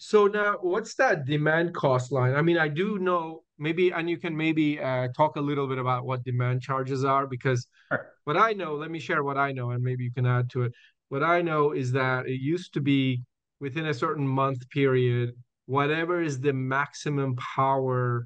So now, what's that demand cost line? I mean, I do know maybe, and you can maybe talk a little bit about what demand charges are, because Sure. what I know, let me share what I know, and maybe you can add to it. What I know is that it used to be within a certain month period, whatever is the maximum power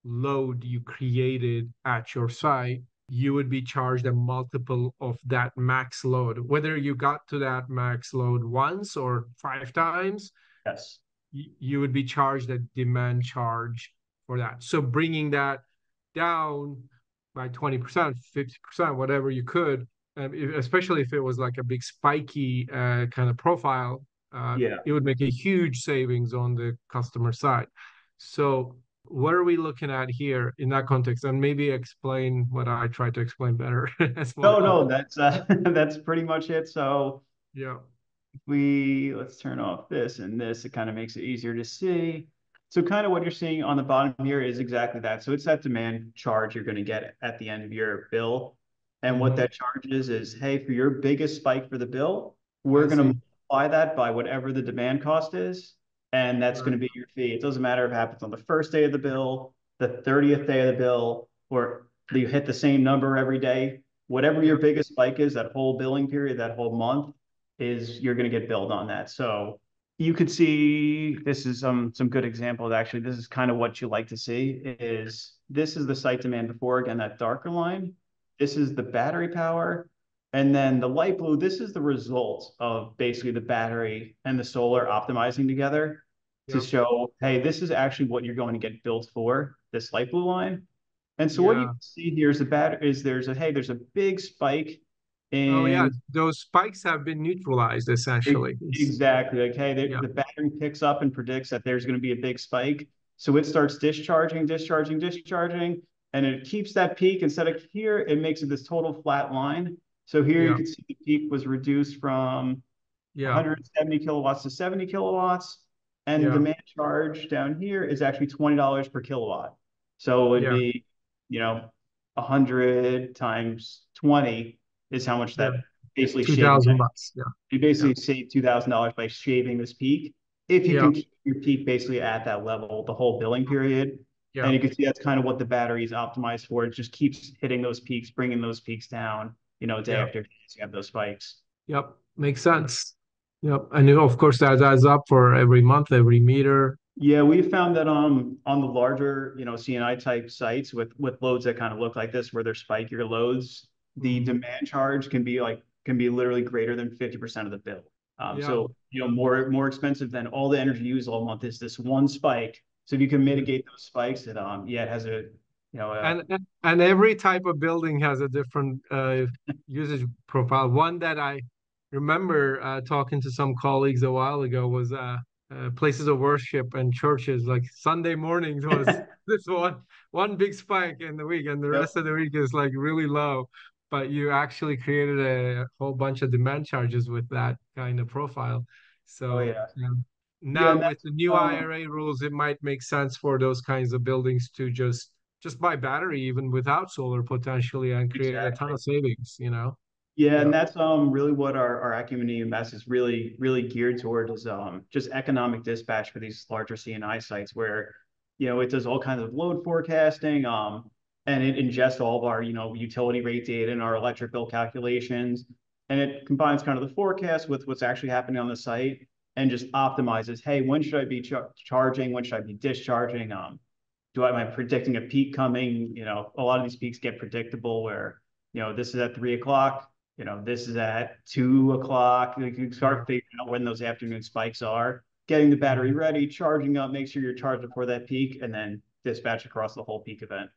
load you created at your site, you would be charged a multiple of that max load. Whether you got to that max load once or five times, Yes. you would be charged a demand charge for that. So bringing that down by 20%, 50%, whatever you could, especially if it was like a big spiky kind of profile, Yeah. it would make a huge savings on the customer side. So what are we looking at here in that context? And maybe explain what I try to explain better as No, well. no, that's that's pretty much it. So Yeah. let's turn off this and this. It kind of makes it easier to see. So kind of what you're seeing on the bottom here is exactly that. So it's that demand charge you're going to get at the end of your bill. And what Hmm. that charge is, hey, for your biggest spike for the bill, we're I going to see. multiply that by whatever the demand cost is. And that's going Right. to be your fee. It doesn't matter if it happens on the first day of the bill, the 30th day of the bill, or you hit the same number every day. Whatever your Yeah. biggest spike is, that whole billing period, that whole month, is you're going to get billed on that. So you could see this is some good examples. Actually, this is kind of what you like to see. Is this is the site demand before, again, that darker line. This is the battery power. And then the light blue, this is the result of basically the battery and the solar optimizing together to Yep. show, hey, this is actually what you're going to get billed for, this light blue line. And so what you Yeah. can see here is the battery is there's a big spike Oh yeah, in. those spikes have been neutralized essentially. Exactly. Like, hey, Yeah, the battery picks up and predicts that there's going to be a big spike. So it starts discharging, discharging, discharging, and it keeps that peak. Instead of here, it makes it this total flat line. So here you yeah, can see the peak was reduced from yeah, 170 kilowatts to 70 kilowatts. And the yeah, demand charge down here is actually $20 per kilowatt. So it would yeah, be, 100 times 20 is how much yeah. that basically shaving that. $2,000. Yeah, You yeah, basically save $2,000 by shaving this peak. If you yeah, can keep your peak basically at that level the whole billing period. yeah, And you can see that's kind of what the battery is optimized for. It just keeps hitting those peaks, bringing those peaks down, day yeah. after day. So you have those spikes. Yep, makes sense. Yep, and of course that adds up for every month, every meter. Yeah, we found that on the larger, CNI type sites with loads that kind of look like this, where they're spikier loads, the Mhm. demand charge can be literally greater than 50% of the bill. Yeah, So more expensive than all the energy used all month is this one spike. So if you can yeah. mitigate those spikes, it has And every type of building has a different usage profile. One that I remember talking to some colleagues a while ago was places of worship and churches. Like Sunday mornings was this one big spike in the week, and the yep. rest of the week is like really low. But you actually created a whole bunch of demand charges with that kind of profile. Oh So yeah. Yeah, now and with that's the new IRA rules, it might make sense for those kinds of buildings to just buy battery even without solar potentially and create a ton exactly. of savings. Yeah, and Yeah. that's really what our Acumen EMS is really geared toward is just economic dispatch for these larger CNI sites where it does all kinds of load forecasting and it ingests all of our utility rate data and our electric bill calculations, and it combines kind of the forecast with what's actually happening on the site and just optimizes, hey, when should I be charging, when should I be discharging, am I predicting a peak coming? A lot of these peaks get predictable where, this is at 3 o'clock, this is at 2 o'clock. You can Yeah. start figuring out when those afternoon spikes are, getting the battery Mhm. ready, charging up, make sure you're charged before that peak, and then dispatch across the whole peak event.